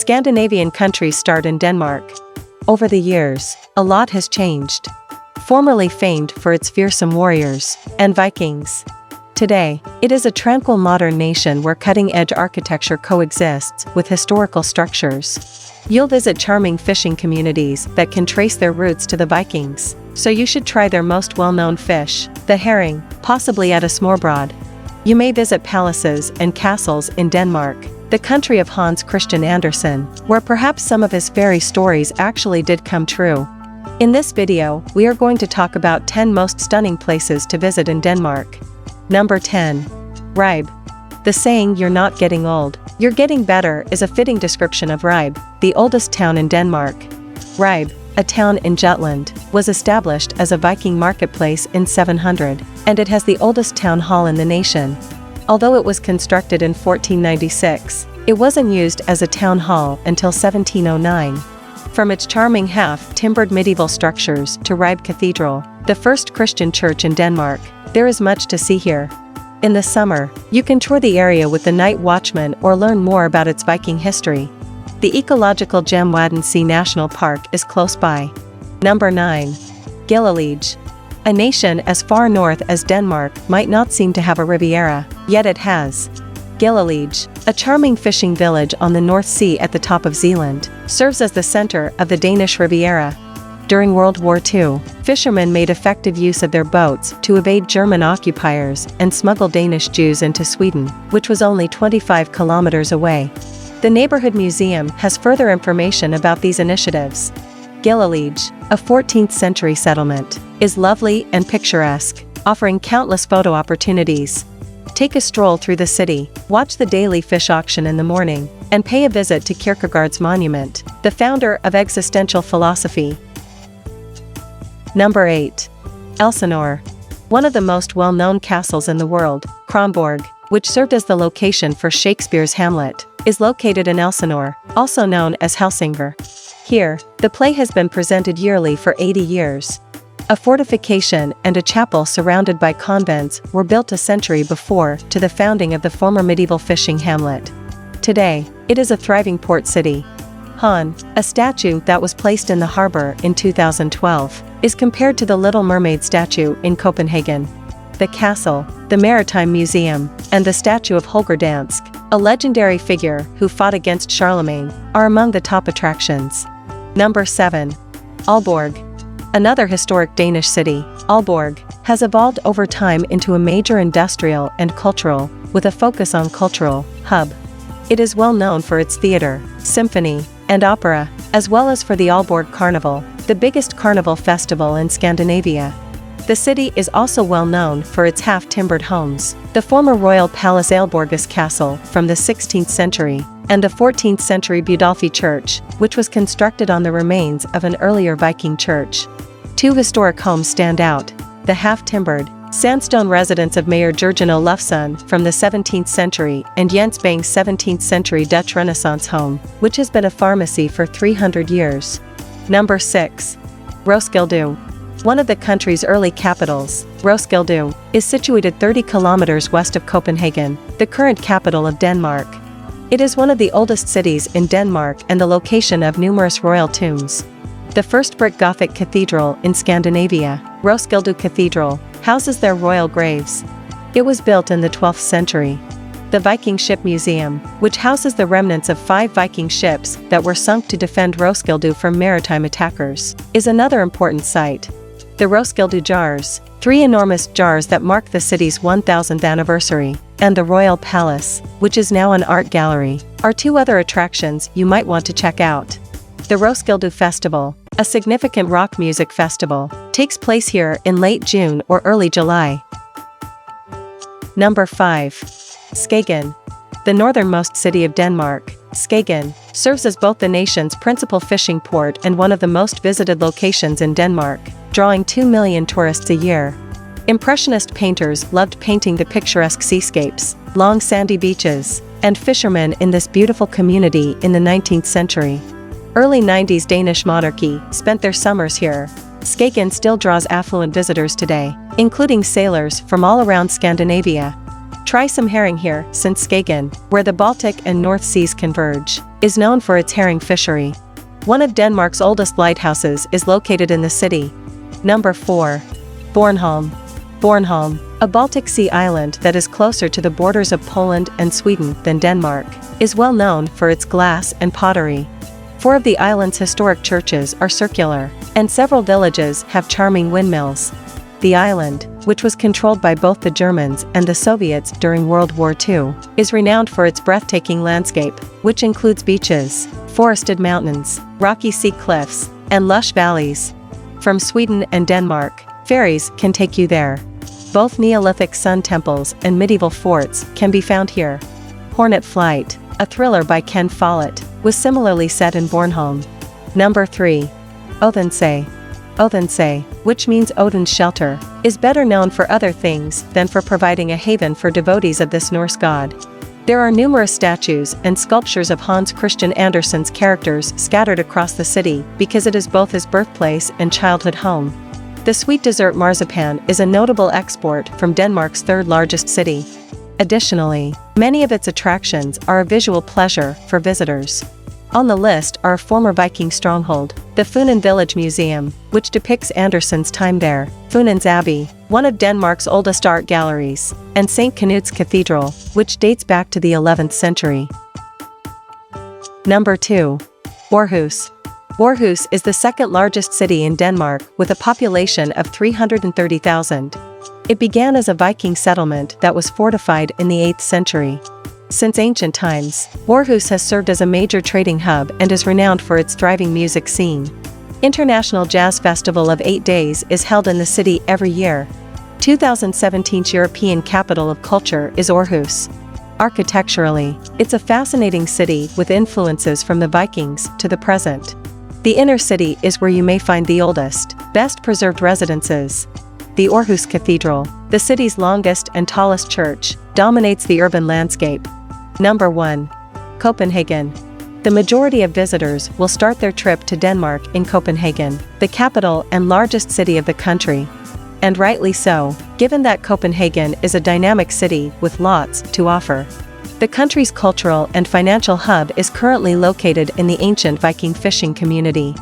Scandinavian countries start in Denmark. Over the years, a lot has changed. Formerly famed for its fearsome warriors and Vikings. Today, it is a tranquil modern nation where cutting-edge architecture coexists with historical structures. You'll visit charming fishing communities that can trace their roots to the Vikings, so you should try their most well-known fish, the herring, possibly at a smorrebrod. You may visit palaces and castles in Denmark, the country of Hans Christian Andersen, where perhaps some of his fairy stories actually did come true. In this video, we are going to talk about 10 most stunning places to visit in Denmark. Number 10. Ribe. The saying "you're not getting old, you're getting better" is a fitting description of Ribe, the oldest town in Denmark. Ribe, a town in Jutland, was established as a Viking marketplace in 700, and it has the oldest town hall in the nation. Although it was constructed in 1496, it wasn't used as a town hall until 1709. From its charming half-timbered medieval structures to Ribe Cathedral, the first Christian church in Denmark, there is much to see here. In the summer, you can tour the area with the night watchman or learn more about its Viking history. The ecological gem Wadden National Park is close by. Number 9. Galgen. A nation as far north as Denmark might not seem to have a riviera, yet it has. Galgen, a charming fishing village on the North Sea at the top of Zealand, serves as the center of the Danish Riviera. During World War II, fishermen made effective use of their boats to evade German occupiers and smuggle Danish Jews into Sweden, which was only 25 kilometers away. The neighborhood museum has further information about these initiatives. Galgen, a 14th century settlement, is lovely and picturesque, offering countless photo opportunities. Take a stroll through the city, watch the daily fish auction in the morning, and pay a visit to Kierkegaard's monument, the founder of existential philosophy. Number 8. Elsinore. One of the most well-known castles in the world, Kronborg, which served as the location for Shakespeare's Hamlet, is located in Elsinore, also known as Helsingør. Here, the play has been presented yearly for 80 years. A fortification and a chapel surrounded by convents were built a century before to the founding of the former medieval fishing hamlet. Today, it is a thriving port city. Han, a statue that was placed in the harbor in 2012, is compared to the Little Mermaid statue in Copenhagen. The castle, the Maritime Museum, and the statue of Holger Dansk, a legendary figure who fought against Charlemagne, are among the top attractions. Number 7. Alborg. Another historic Danish city, Alborg, has evolved over time into a major industrial and cultural, with a focus on cultural, hub. It is well known for its theater, symphony, and opera, as well as for the Alborg Carnival, the biggest carnival festival in Scandinavia. The city is also well known for its half-timbered homes, the former royal palace Alborg's castle from the 16th century, and the 14th century Budolfi Church, which was constructed on the remains of an earlier Viking church. Two historic homes stand out: the half-timbered, sandstone residence of Mayor Jurgen Olufsen from the 17th century and Jens Bang's 17th century Dutch Renaissance home, which has been a pharmacy for 300 years. Number 6. Roskilde. One of the country's early capitals, Roskilde, is situated 30 kilometers west of Copenhagen, the current capital of Denmark. It is one of the oldest cities in Denmark and the location of numerous royal tombs. The first brick Gothic cathedral in Scandinavia, Roskilde Cathedral, houses their royal graves. It was built in the 12th century. The Viking Ship Museum, which houses the remnants of 5 Viking ships that were sunk to defend Roskilde from maritime attackers, is another important site. The Roskilde Jars, 3 enormous jars that mark the city's 1000th anniversary, and the Royal Palace, which is now an art gallery, are 2 other attractions you might want to check out. The Roskilde Festival, a significant rock music festival, takes place here in late June or early July. Number 5. Skagen. The northernmost city of Denmark, Skagen, serves as both the nation's principal fishing port and one of the most visited locations in Denmark, drawing 2 million tourists a year. Impressionist painters loved painting the picturesque seascapes, long sandy beaches, and fishermen in this beautiful community in the 19th century. Early 90s Danish monarchy spent their summers here. Skagen still draws affluent visitors today, including sailors from all around Scandinavia. Try some herring here, since Skagen, where the Baltic and North Seas converge, is known for its herring fishery. One of Denmark's oldest lighthouses is located in the city. Number 4. Bornholm. Bornholm, a Baltic Sea island that is closer to the borders of Poland and Sweden than Denmark, is well known for its glass and pottery. 4 of the island's historic churches are circular, and several villages have charming windmills. The island, which was controlled by both the Germans and the Soviets during World War II, is renowned for its breathtaking landscape, which includes beaches, forested mountains, rocky sea cliffs, and lush valleys. From Sweden and Denmark, ferries can take you there. Both Neolithic sun temples and medieval forts can be found here. Hornet Flight, a thriller by Ken Follett, was similarly set in Bornholm. Number 3. Odense. Odense, which means Odin's shelter, is better known for other things than for providing a haven for devotees of this Norse god. There are numerous statues and sculptures of Hans Christian Andersen's characters scattered across the city because it is both his birthplace and childhood home. The sweet dessert Marzipan is a notable export from Denmark's third largest city. Additionally, many of its attractions are a visual pleasure for visitors. On the list are a former Viking stronghold, the Funen Village Museum, which depicts Andersen's time there, Funens Abbey, one of Denmark's oldest art galleries, and St. Knut's Cathedral, which dates back to the 11th century. Number 2. Warhus. Warhus is the second largest city in Denmark with a population of 330,000. It began as a Viking settlement that was fortified in the 8th century. Since ancient times, Warhus has served as a major trading hub and is renowned for its thriving music scene. International Jazz Festival of 8 days is held in the city every year. 2017's European Capital of Culture is Aarhus. Architecturally, it's a fascinating city with influences from the Vikings to the present. The inner city is where you may find the oldest, best-preserved residences. The Aarhus Cathedral, the city's longest and tallest church, dominates the urban landscape. Number 1. Copenhagen. The majority of visitors will start their trip to Denmark in Copenhagen, the capital and largest city of the country. And rightly so, given that Copenhagen is a dynamic city with lots to offer. The country's cultural and financial hub is currently located in the ancient Viking fishing community.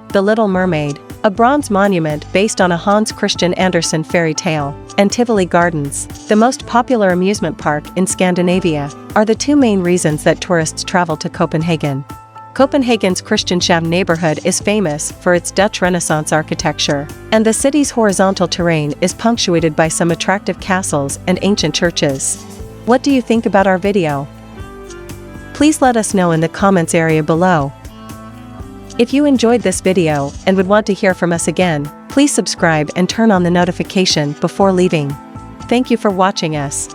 The Little Mermaid, a bronze monument based on a Hans Christian Andersen fairy tale, and Tivoli Gardens, the most popular amusement park in Scandinavia, are the 2 main reasons that tourists travel to Copenhagen. Copenhagen's Christianshavn neighborhood is famous for its Dutch Renaissance architecture, and the city's horizontal terrain is punctuated by some attractive castles and ancient churches. What do you think about our video? Please let us know in the comments area below. If you enjoyed this video and would want to hear from us again, please subscribe and turn on the notification before leaving. Thank you for watching us.